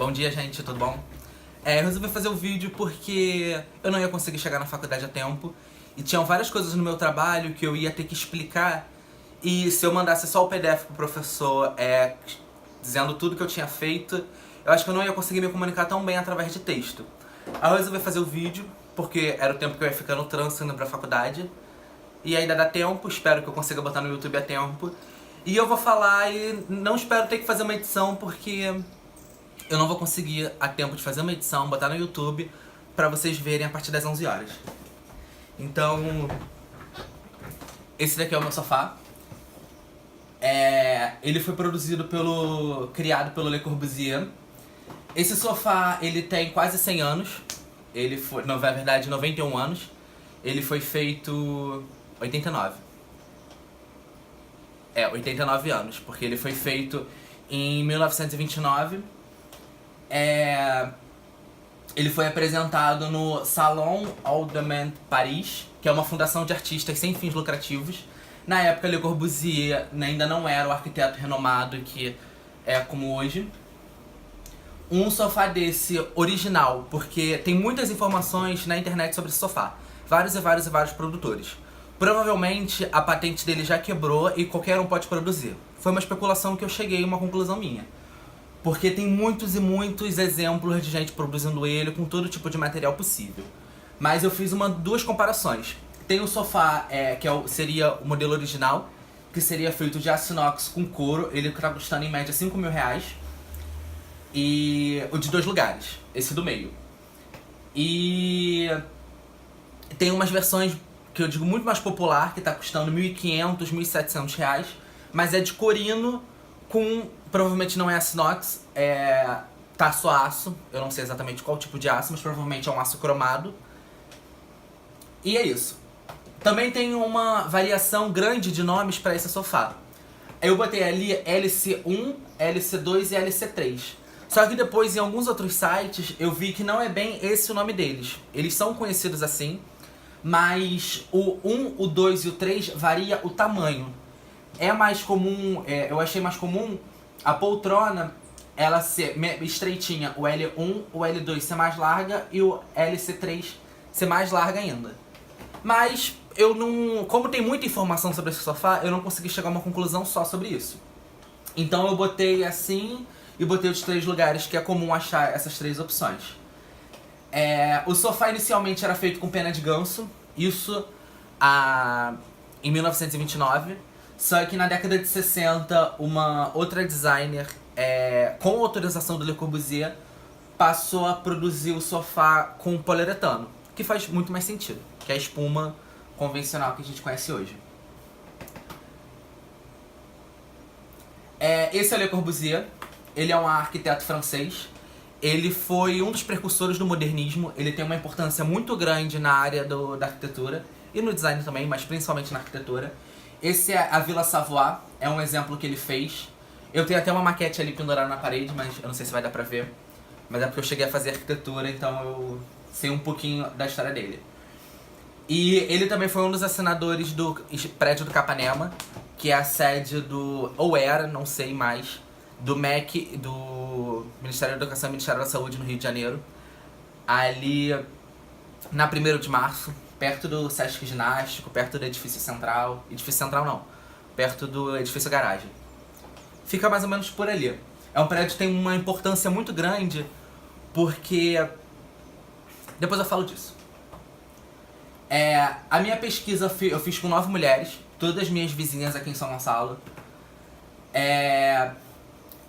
Bom dia, gente, tudo bom? Eu resolvi fazer o vídeo porque eu não ia conseguir chegar na faculdade a tempo e tinham várias coisas no meu trabalho que eu ia ter que explicar, e se eu mandasse só o PDF pro professor dizendo tudo que eu tinha feito, eu acho que eu não ia conseguir me comunicar tão bem através de texto. Aí eu resolvi fazer o vídeo porque era o tempo que eu ia ficar no trânsito indo pra faculdade, e ainda dá tempo, espero que eu consiga botar no YouTube a tempo. E eu vou falar e não espero ter que fazer uma edição porque eu não vou conseguir a tempo de fazer uma edição, botar no YouTube pra vocês verem a partir das 11 horas. Então, esse daqui é o meu sofá. Ele foi criado pelo Le Corbusier. Esse sofá, ele tem quase 100 anos. Ele foi, na verdade, 91 anos. Ele foi feito 89. 89 anos, porque ele foi feito em 1929. Ele foi apresentado no Salon Aldement Paris, que é uma fundação de artistas sem fins lucrativos. Na época, Le Corbusier ainda não era o arquiteto renomado que é como hoje. Um sofá desse original, porque tem muitas informações na internet sobre esse sofá. Vários produtores. Provavelmente a patente dele já quebrou e qualquer um pode produzir. Foi uma especulação que eu cheguei a uma conclusão minha. Porque tem muitos e muitos exemplos de gente produzindo ele com todo tipo de material possível. Mas eu fiz duas comparações. Tem o sofá, seria o modelo original, que seria feito de aço inox com couro. Ele está custando em média R$5.000. E o de 2 lugares, esse do meio. E tem umas versões que eu digo muito mais popular, que tá custando R$1.500, R$1.700, mas é de corino com, provavelmente não é aço inox, tá só aço, eu não sei exatamente qual tipo de aço, mas provavelmente é um aço cromado. E é isso. Também tem uma variação grande de nomes para esse sofá. Eu botei ali LC1, LC2 e LC3. Só que depois, em alguns outros sites, eu vi que não é bem esse o nome deles. Eles são conhecidos assim, mas o 1, o 2 e o 3 varia o tamanho. É mais comum, eu achei mais comum a poltrona ela ser estreitinha, o L1, o L2 ser mais larga e o LC3 ser mais larga ainda. Mas eu não, como tem muita informação sobre esse sofá, eu não consegui chegar a uma conclusão só sobre isso. Então eu botei assim e botei os 3 lugares que é comum achar essas 3 opções. O sofá inicialmente era feito com pena de ganso, isso em 1929. Só que na década de 60, uma outra designer, com autorização do Le Corbusier, passou a produzir o sofá com poliuretano, que faz muito mais sentido, que é a espuma convencional que a gente conhece hoje. Esse é o Le Corbusier, ele é um arquiteto francês. Ele foi um dos precursores do modernismo, ele tem uma importância muito grande na área da arquitetura e no design também, mas principalmente na arquitetura. Esse é a Villa Savoie, é um exemplo que ele fez. Eu tenho até uma maquete ali pendurada na parede, mas eu não sei se vai dar pra ver. Mas é porque eu cheguei a fazer arquitetura, então eu sei um pouquinho da história dele. E ele também foi um dos assinadores do prédio do Capanema, que é a sede ou era, não sei mais, do MEC, do Ministério da Educação e Ministério da Saúde no Rio de Janeiro. Ali na 1º de março, perto do Sesc Ginástico, perto do edifício central. Edifício central não, perto do edifício garagem. Fica mais ou menos por ali. É um prédio que tem uma importância muito grande, porque depois eu falo disso. A minha pesquisa eu fiz com 9 mulheres, todas minhas vizinhas aqui em São Gonçalo.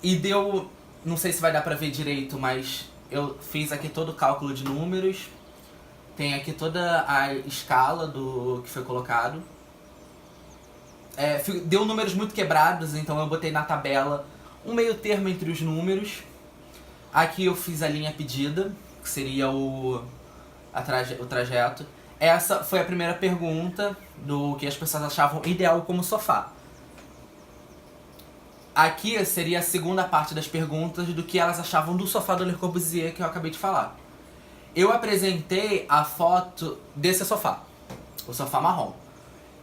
E deu, não sei se vai dar pra ver direito, mas eu fiz aqui todo o cálculo de números. Tem aqui toda a escala do que foi colocado. Deu números muito quebrados, então eu botei na tabela um meio termo entre os números. Aqui eu fiz a linha pedida, que seria o trajeto. Essa foi a primeira pergunta do que as pessoas achavam ideal como sofá. Aqui seria a segunda parte das perguntas do que elas achavam do sofá do Le Corbusier que eu acabei de falar. Eu apresentei a foto desse sofá, o sofá marrom,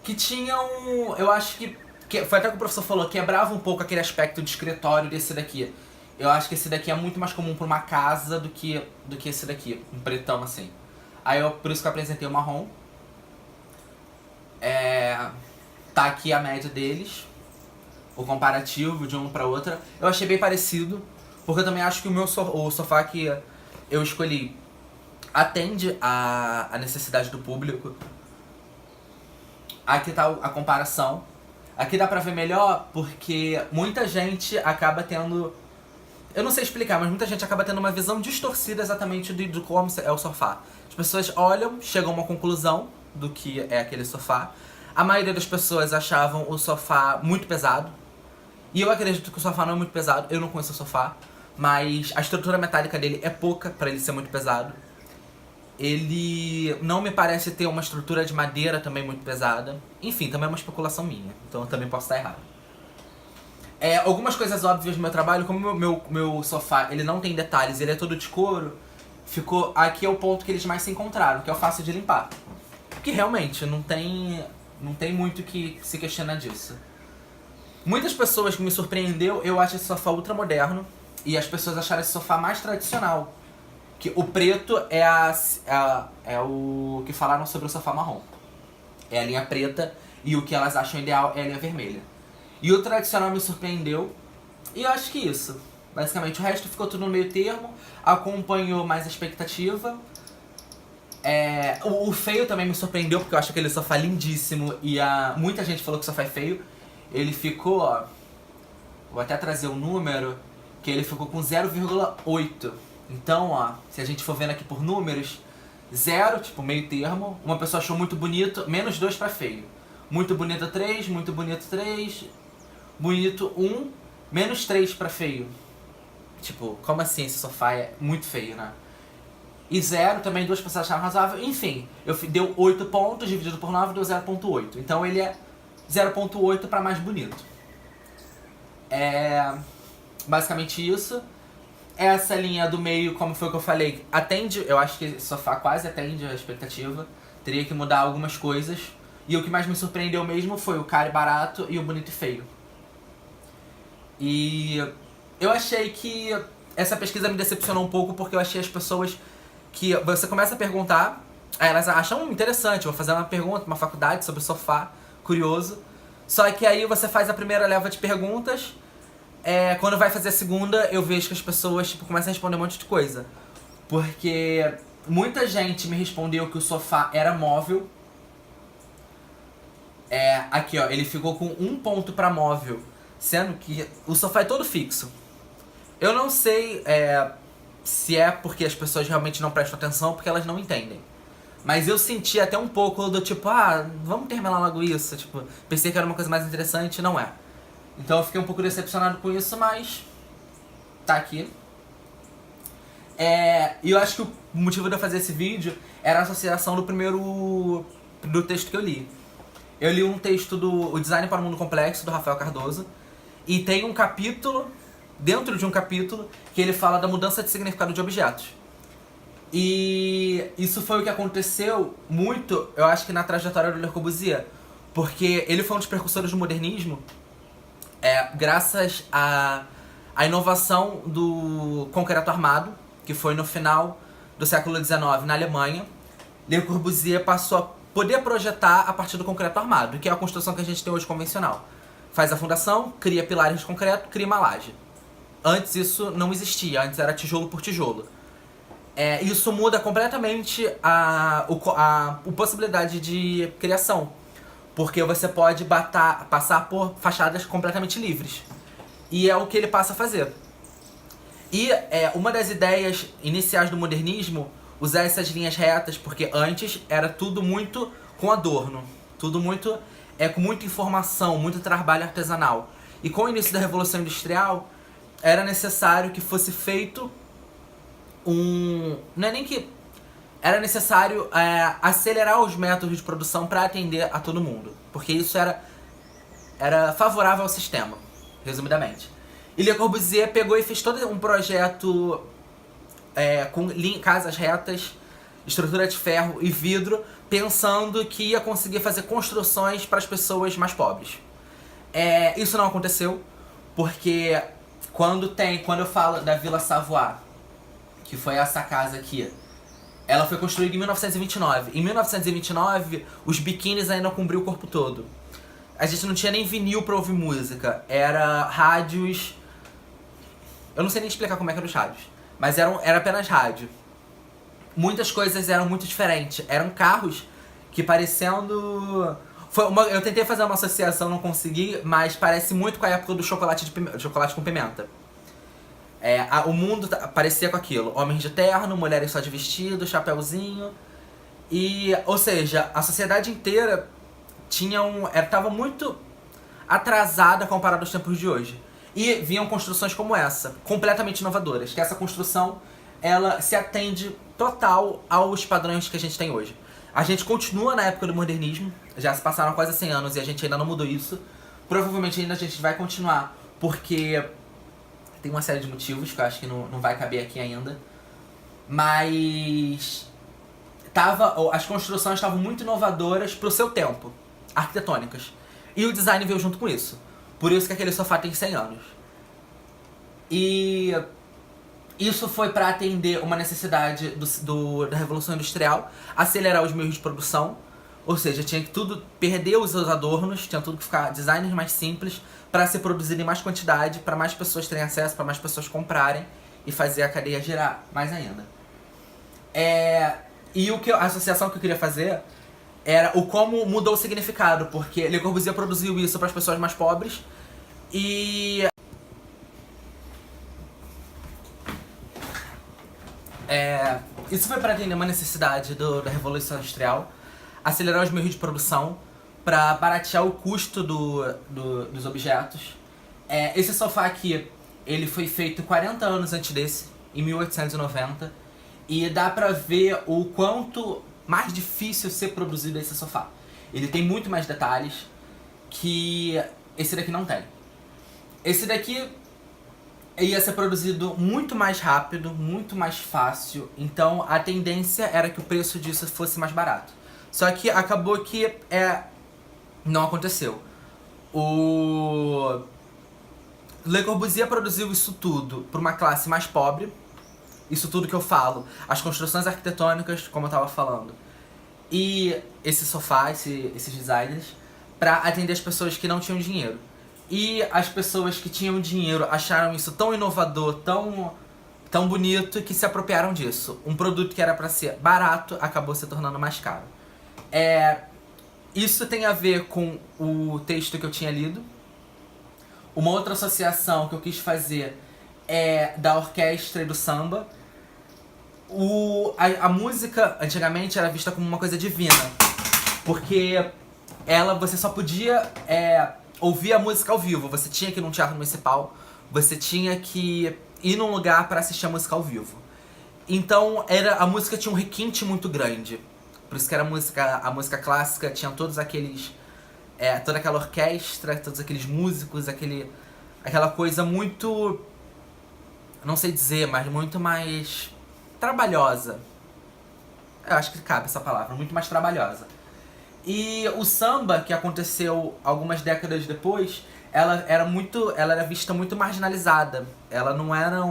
que tinha eu acho que foi até que o professor falou, quebrava um pouco aquele aspecto de escritório desse daqui. Eu acho que esse daqui é muito mais comum pra uma casa do que esse daqui, um pretão assim. Por isso que eu apresentei o marrom. Tá aqui a média deles, o comparativo de um pra outra. Eu achei bem parecido, porque eu também acho que o sofá que eu escolhi atende a necessidade do público. Aqui tá a comparação. Aqui dá pra ver melhor porque muita gente acaba tendo... Eu não sei explicar, mas muita gente acaba tendo uma visão distorcida exatamente de como é o sofá. As pessoas olham, chegam a uma conclusão do que é aquele sofá. A maioria das pessoas achavam o sofá muito pesado. E eu acredito que o sofá não é muito pesado, eu não conheço o sofá. Mas a estrutura metálica dele é pouca pra ele ser muito pesado. Ele não me parece ter uma estrutura de madeira também muito pesada. Enfim, também é uma especulação minha, então eu também posso estar errado. Algumas coisas óbvias do meu trabalho, como o meu sofá ele não tem detalhes, ele é todo de couro, ficou... Aqui é o ponto que eles mais se encontraram, que é o fácil de limpar. Porque realmente não tem muito que se questionar disso. Muitas pessoas que me surpreendeu, eu acho esse sofá ultra moderno, e as pessoas acharam esse sofá mais tradicional. Que o preto é o que falaram sobre o sofá marrom. É a linha preta, e o que elas acham ideal é a linha vermelha. E o tradicional me surpreendeu, e eu acho que isso. Basicamente, o resto ficou tudo no meio termo, acompanhou mais a expectativa. O feio também me surpreendeu, porque eu acho aquele sofá lindíssimo, e muita gente falou que o sofá é feio. Ele ficou, ó, vou até trazer o número, que ele ficou com 0,8. Então, ó, se a gente for vendo aqui por números, 0, tipo, meio termo. Uma pessoa achou muito bonito, menos 2 pra feio. Muito bonito 3, muito bonito 3, bonito 1, menos 3 pra feio. Tipo, como assim esse sofá é muito feio, né? E 0, também 2 pessoas acharam razoável. Enfim, deu 8 pontos, dividido por 9 deu 0,8. Então ele é 0,8 pra mais bonito. Basicamente isso. Essa linha do meio, como foi o que eu falei, atende, eu acho que esse sofá quase atende a expectativa. Teria que mudar algumas coisas. E o que mais me surpreendeu mesmo foi o caro e barato e o bonito e feio. E eu achei que essa pesquisa me decepcionou um pouco, porque eu achei as pessoas que você começa a perguntar, aí elas acham interessante, vou fazer uma pergunta, uma faculdade sobre o sofá, curioso. Só que aí você faz a primeira leva de perguntas, quando vai fazer a segunda, eu vejo que as pessoas tipo, começam a responder um monte de coisa. Porque muita gente me respondeu que o sofá era móvel. Aqui ó, ele ficou com 1 ponto pra móvel, sendo que o sofá é todo fixo. Eu não sei se é porque as pessoas realmente não prestam atenção, porque elas não entendem. Mas eu senti até um pouco do tipo, vamos terminar logo isso. Tipo, pensei que era uma coisa mais interessante, não é. Então eu fiquei um pouco decepcionado com isso, mas tá aqui. E eu acho que o motivo de eu fazer esse vídeo era a associação do texto que eu li. Eu li um texto do O Design para o Mundo Complexo, do Rafael Cardoso. E tem um capítulo, dentro de um capítulo, que ele fala da mudança de significado de objetos. E isso foi o que aconteceu muito, eu acho que na trajetória do Le Corbusier. Porque ele foi um dos precursores do modernismo, graças à inovação do concreto armado, que foi no final do século XIX na Alemanha. Le Corbusier passou a poder projetar a partir do concreto armado, que é a construção que a gente tem hoje convencional. Faz a fundação, cria pilares de concreto, cria uma laje. Antes isso não existia, antes era tijolo por tijolo. Isso muda completamente a possibilidade de criação, porque você pode passar por fachadas completamente livres. E é o que ele passa a fazer. E uma das ideias iniciais do modernismo, usar essas linhas retas, porque antes era tudo muito com adorno, tudo muito com muita informação, muito trabalho artesanal. E com o início da Revolução Industrial, era necessário que fosse feito não é nem que... Era necessário acelerar os métodos de produção para atender a todo mundo, porque isso era favorável ao sistema, resumidamente. E Le Corbusier pegou e fez todo um projeto com casas retas, estrutura de ferro e vidro, pensando que ia conseguir fazer construções para as pessoas mais pobres. Isso não aconteceu, porque Quando eu falo da Vila Savoie, que foi essa casa aqui, ela foi construída em 1929. Em 1929, os biquínis ainda cobriam o corpo todo. A gente não tinha nem vinil pra ouvir música. Era rádios... Eu não sei nem explicar como é que eram os rádios. Mas era apenas rádio. Muitas coisas eram muito diferentes. Eram carros que parecendo... eu tentei fazer uma associação, não consegui, mas parece muito com a época do chocolate com pimenta. O mundo parecia com aquilo. Homens de terno, mulheres só de vestido, chapéuzinho. Ou seja, a sociedade inteira estava muito atrasada comparado aos tempos de hoje. E vinham construções como essa, completamente inovadoras. Que essa construção, ela se atende total aos padrões que a gente tem hoje. A gente continua na época do modernismo, já se passaram quase 100 anos e a gente ainda não mudou isso. Provavelmente ainda a gente vai continuar, porque tem uma série de motivos que eu acho que não vai caber aqui ainda. Mas as construções estavam muito inovadoras pro seu tempo, arquitetônicas. E o design veio junto com isso. Por isso que aquele sofá tem 100 anos. E isso foi para atender uma necessidade da Revolução Industrial, acelerar os meios de produção, ou seja, tinha que tudo perder os seus adornos, tinha tudo que ficar designs mais simples para ser produzido em mais quantidade, para mais pessoas terem acesso, para mais pessoas comprarem e fazer a cadeia girar mais ainda. E a associação que eu queria fazer era o como mudou o significado, porque Le Corbusier produziu isso para as pessoas mais pobres e isso foi para atender uma necessidade da Revolução Industrial, acelerar os meios de produção, para baratear o custo dos objetos. Esse sofá aqui, ele foi feito 40 anos antes desse, em 1890, e dá pra ver o quanto mais difícil ser produzido esse sofá. Ele tem muito mais detalhes que esse daqui não tem. Esse daqui ia ser produzido muito mais rápido, muito mais fácil, então a tendência era que o preço disso fosse mais barato. Só que acabou que não aconteceu. O Le Corbusier produziu isso tudo para uma classe mais pobre. Isso tudo que eu falo, as construções arquitetônicas, como eu tava falando, e esse sofá, esses designers, para atender as pessoas que não tinham dinheiro. E as pessoas que tinham dinheiro acharam isso tão inovador, tão bonito, que se apropriaram disso. Um produto que era para ser barato acabou se tornando mais caro. Isso tem a ver com o texto que eu tinha lido. Uma outra associação que eu quis fazer é da orquestra e do samba. A música, antigamente, era vista como uma coisa divina, porque você só podia ouvir a música ao vivo. Você tinha que ir num teatro municipal, você tinha que ir num lugar para assistir a música ao vivo. Então a música tinha um requinte muito grande. Por isso que era a música clássica tinha todos aqueles... toda aquela orquestra, todos aqueles músicos, aquela coisa muito... Não sei dizer, mas muito mais trabalhosa. Eu acho que cabe essa palavra, muito mais trabalhosa. E o samba, que aconteceu algumas décadas depois, ela era vista muito marginalizada. Ela não era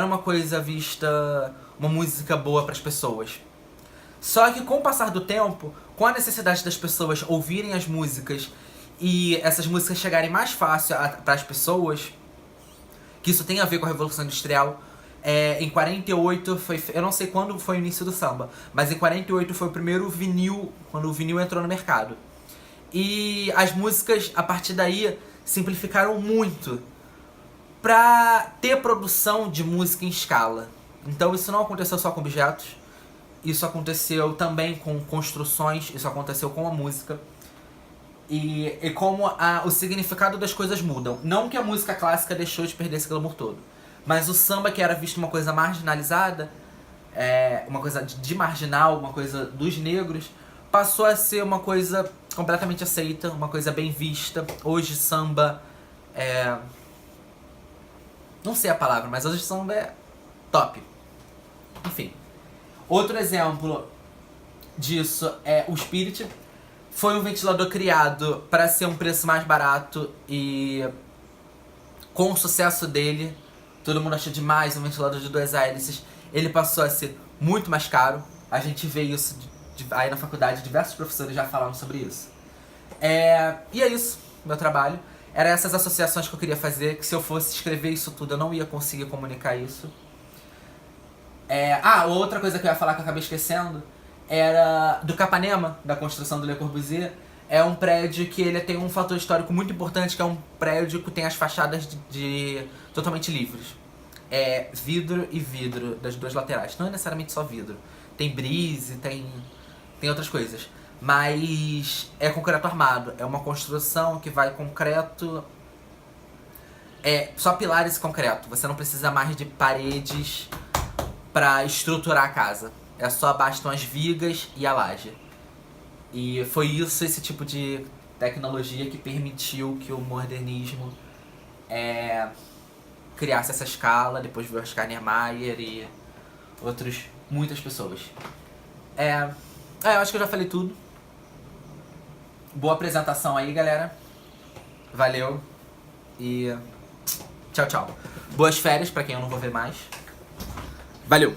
uma coisa vista, uma música boa para as pessoas. Só que com o passar do tempo, com a necessidade das pessoas ouvirem as músicas e essas músicas chegarem mais fácil para as pessoas, que isso tem a ver com a Revolução Industrial. Em 48, eu não sei quando foi o início do samba, mas em 48 foi o primeiro vinil, quando o vinil entrou no mercado. E as músicas, a partir daí, simplificaram muito pra ter produção de música em escala. Então isso não aconteceu só com objetos, isso aconteceu também com construções, isso aconteceu com a música. E como o significado das coisas mudam. Não que a música clássica deixou de perder esse glamour todo, mas o samba, que era visto uma coisa marginalizada, uma coisa de marginal, uma coisa dos negros, passou a ser uma coisa completamente aceita, uma coisa bem vista. Hoje samba não sei a palavra, mas hoje samba é top. Enfim. Outro exemplo disso é o Spirit. Foi um ventilador criado para ser um preço mais barato e com o sucesso dele, todo mundo achou demais um ventilador de 2 hélices. Ele passou a ser muito mais caro. A gente vê isso aí na faculdade, diversos professores já falaram sobre isso. E é isso, meu trabalho. Eram essas associações que eu queria fazer, que se eu fosse escrever isso tudo, eu não ia conseguir comunicar isso. Outra coisa que eu ia falar que eu acabei esquecendo era do Capanema, da construção do Le Corbusier. É um prédio que ele tem um fator histórico muito importante, que é um prédio que tem as fachadas totalmente livres. É vidro e vidro das duas laterais. Não é necessariamente só vidro. Tem brise, tem outras coisas. Mas é concreto armado. É uma construção que vai concreto... só pilares e concreto. Você não precisa mais de paredes pra estruturar a casa. Só bastam as vigas e a laje. E foi esse tipo de tecnologia que permitiu que o modernismo criasse essa escala. Depois veio o Oscar Niemeyer e muitas pessoas. Eu acho que eu já falei tudo. Boa apresentação aí, galera. Valeu. E tchau, tchau. Boas férias pra quem eu não vou ver mais. Valeu.